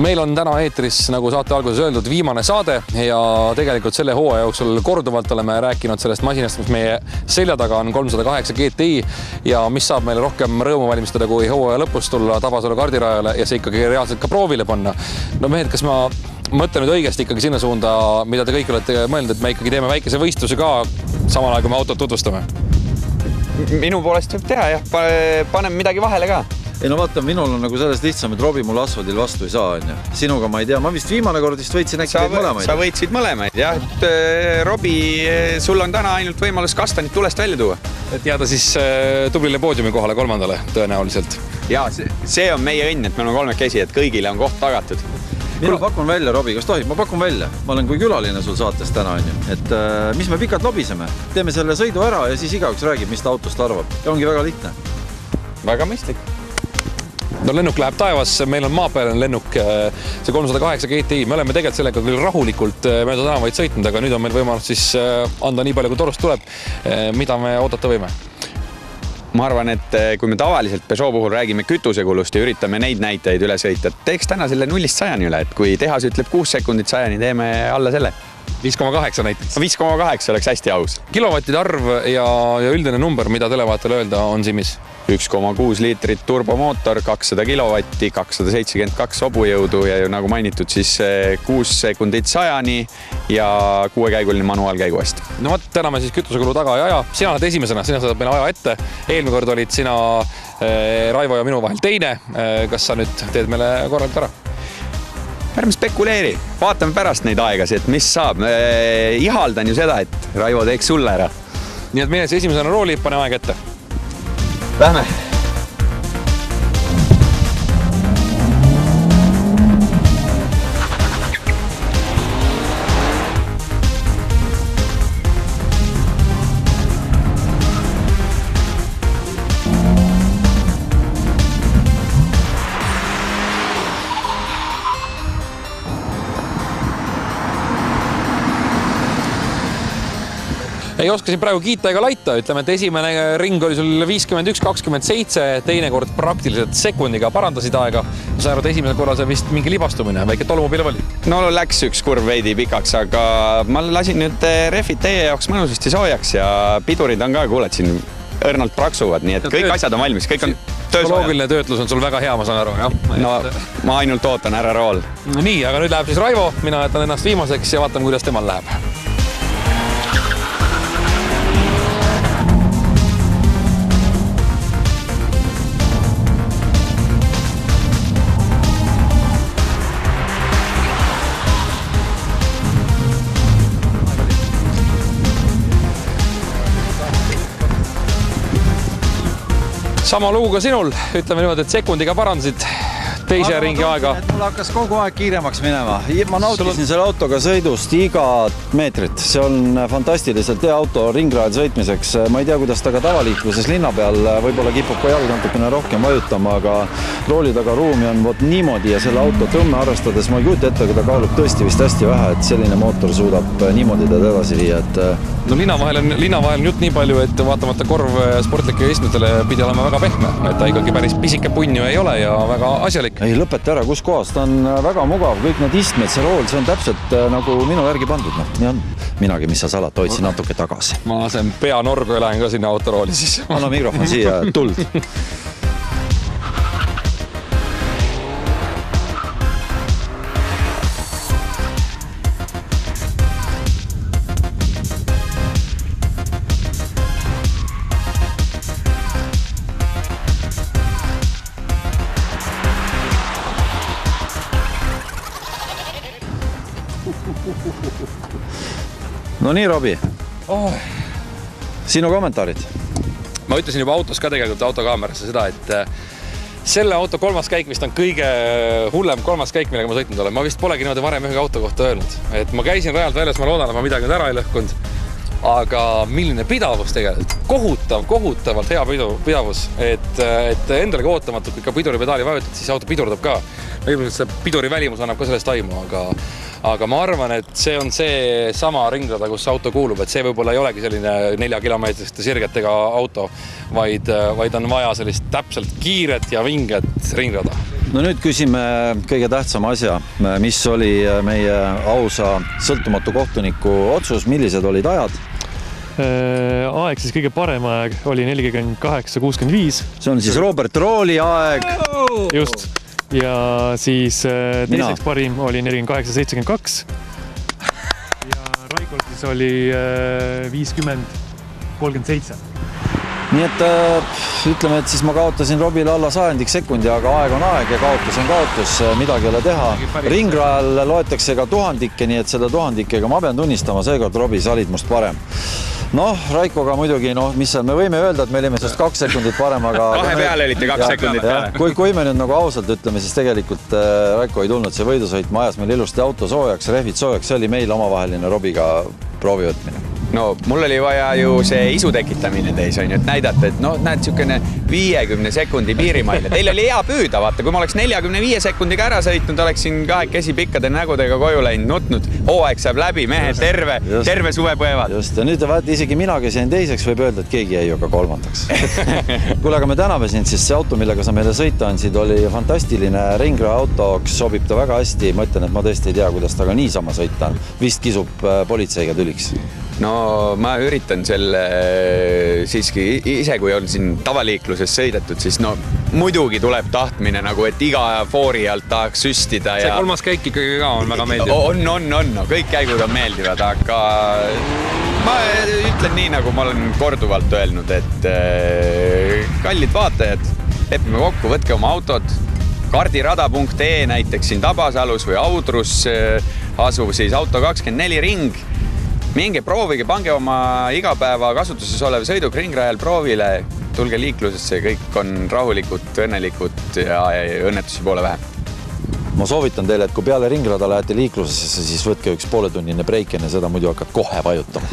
Meil on täna eetris, nagu saate alguses öeldud, viimane saade ja tegelikult selle hooaja jooksul korduvalt oleme rääkinud sellest masinast, mis meie selja taga on 308 GTI ja mis saab meile rohkem rõõmu valmistada, kui hooaja lõpus tulla Tabasalu kardirajale ja see ikkagi reaalselt ka proovile panna. No mehed, kas ma mõtlen nüüd õigesti ikkagi sinna suunda, mida te kõik olete mõelnud, et me ikkagi teeme väikese võistluse ka samal ajal, kui me autot tutvustame? Minu poolest võib teha, jah. Paneme midagi vahele ka. Ei no vaata, minul on nagu sellest lihtsam, et Robi mul asfaldil vastu ei saa, on ju. Sinuga ma ei tea, ma vist viimane kord vist võitsin äkki teid mõlemaid. Sa võitsid mõlemaid, jah. Robi, sul on täna ainult võimalus kastanit tulest välja tuua. Et jääda siis tublile poodiumi kohale kolmandale tõenäoliselt. Ja, see on meie õnn, et me oleme kolmekesi, et kõigile on koht tagatud. Mina pakun välja, Robi, kas tohib? Ma pakun välja. Ma olen kui külaline sul saates täna, on ju. Et mis me pikalt lobiseme? Teeme selle sõidu ära ja siis igaüks räägib, mis ta autost arvab. Ja ongi väga lihtne. Väga mõistlik. No lennuk läheb taevasse, meil on maapealne lennuk, see 308 GTI. Me oleme tegelikult sellega küll rahulikult mööda tänavaid sõitnud, aga nüüd on meil võimalus siis anda nii palju, kui torust tuleb. Mida me oodata võime? Ma arvan, et kui me tavaliselt Peugeot puhul räägime kütusekulust ja üritame neid näiteid üle sõita, teeks täna selle 0-100 üle, et kui tehas ütleb 6 sekundit 100, teeme alla selle. 5,8 näiteks. 5,8 oleks hästi aus. Kilovattide arv ja üldine number, mida televaatajale öelda, on Simis? 1,6 liitrit turbomootor, 200 kilovatti, 272 hobujõudu ja nagu mainitud, siis 6 sekundit 100 ja 6-käiguline manuaalkäiguast. No võt, täna me siis kütusekulu taga ei aja. Sina oled esimesena, sina saad meile aja ette. Eelmine kord olid sina Raivo ja minu vahel teine. Kas sa nüüd teed meile korralt ära? Ärme spekuleeri. Vaatame pärast neid aegasi, et mis saab. Ihaldan ju seda, et Raivo teeks sulle ära. Nii et mine see esimesena rooli, pane aeg ette. Lähme. Ei oskasin praegu kiita ega laita, ütleme, et esimene ring oli sul 51-27, teine kord praktiliselt sekundiga parandasid aega. Sa arvad, esimesel korral see vist mingi libastumine, väike tolmupilv oli? No läks üks kurv veidi pikaks, aga ma lasin nüüd refid teie jaoks mõnusasti soojaks ja pidurid on ka, kuuled siin õrnalt praksuvad, nii et kõik asjad on valmis, kõik on töös. Psühholoogiline töötlus on sul väga hea, ma saan aru, jah? No ma ainult ootan ära rool. Nii, aga nüüd läheb siis Raivo, mina jätan ennast viimaseks ja vaatame, kuidas temal läheb. Sama lugu ka sinul, ütleme niimoodi, et sekundiga parandasid teise ringi aega. Mul hakkas kogu aeg kiiremaks minema. Ma nautisin selle autoga sõidust igat meetrit. See on fantastiliselt hea auto ringrajal sõitmiseks. Ma ei tea, kuidas ta ka tavaliikluses linna peal võib-olla kipub ka jalg natukene rohkem vajutama, aga rooli taga ruumi on vot niimoodi ja selle auto tõmme arvestades ma ei kujuta ette, kui ta kaalub tõesti vist hästi vähe, et selline mootor suudab niimoodi teda edasi viia. No linna vahel on jutt nii palju, et vaatamata korv sportlike istmetele pidi olema väga pehme, et ta ikkagi päris pisike punju ei ole ja väga asjalik. Ei, lõpeta ära, kus kohas? Ta on väga mugav, kõik need istmed, see rool, see on täpselt nagu minu järgi pandud. Nii on minagi, mis sa salat, hoidsin natuke tagasi. Ma lasen pea norgu ja lähen ka sinna autorooli siis. Anna mikrofon siia, tuld. No nii, Robi. Sinu kommentaarid? Ma ütlesin juba autos ka tegelikult autokaamerasse seda, et selle auto kolmas käik vist on kõige hullem kolmas käik, millega ma sõitnud olen. Ma vist polegi niimoodi varem ühe auto kohta öelnud. Et ma käisin rajalt väljas, ma loodan, et ma midagi ära ei lõhkunud. Aga milline pidavus tegelikult? Kohutavalt hea pidavus. Et endalegi ootamatult, kui ka piduripedaali vajutad, siis auto pidurdab ka. Ilmselt see piduri välimus annab ka sellest aimu, aga ma arvan, et see on see sama ringrada, kus auto kuulub, et see võib-olla ei olegi selline 4-kilomeetriste sirgetega auto, vaid on vaja sellist täpselt kiiret ja vinget ringrada. No nüüd küsime kõige tähtsama asja, mis oli meie ausa sõltumatu kohtuniku otsus, millised olid ajad? Aeg siis kõige parem aeg oli 48.65. See on siis Robert Rooli aeg. Just. Ja siis teiseks parim oli 48.72. Ja Raikol siis oli 50.37. Nii et ütleme, et siis ma kaotasin Robile alla 100 sekundi, aga aeg on aeg ja kaotus on kaotus, midagi ei ole teha. Ringrajal loetakse ka 1000, nii et seda 1000-ga ma pean tunnistama, seekord Robi, sa olid must parem. Noh, Raikoga muidugi, mis seal, me võime öelda, et me olime sellest 2 sekundit parem, aga... Kahe peale olite 2 sekundit peale. Kui me nüüd nagu ausalt ütleme, siis tegelikult Raiko ei tulnud see võidusõitma, ajas meil ilusti auto soojaks, rehvid soojaks, see oli meil omavaheline Robiga proovi võtmine. No mul oli vaja ju see isu tekitamine teis on ju, et näidata, et näed niisugune 50 sekundi piirimail. Teil oli hea püüda, vaata, kui ma oleks 45 sekundiga ära sõitnud, oleksin kahekesi pikkade nägudega koju läinud, nutnud. Hooaeg saab läbi, mehed, terve suve põevad. Just, ja nüüd vaata, isegi mina, kes jäin teiseks, võib öelda, et keegi jäi ju ka 3. Kuule, aga me täname sind, siis see auto, millega sa meile sõita andsid, oli fantastiline ringraautoks, sobib ta väga hästi. Ma ütlen, et ma tõesti ei tea, kuidas ta ka niisama sõita on. Vist kisub politseiga tüliks. No ma üritan selle siiski ise, kui on siin tavaliikluses sõidetud, siis muidugi tuleb tahtmine nagu, et iga foori alt tahaks süstida. See 3. käik ikkagi ka on väga meeldiv. On. Kõik käigud on meeldivad, aga ma ütlen nii, nagu ma olen korduvalt öelnud, et kallid vaatajad, lepime kokku, võtke oma autod. Kardirada.ee näiteks siin Tabasalus või Audrus asuv siis Auto 24 ring. Minge proovige, pange oma igapäeva kasutuses olev sõiduk ringrajal proovile, tulge liiklusesse, kõik on rahulikud, õnnelikud ja õnnetusi poole vähem. Ma soovitan teile, et kui peale ringrada lähete liiklusesse, siis võtke üks pooletunnine breik enne seda, muidu hakkad kohe vajutama.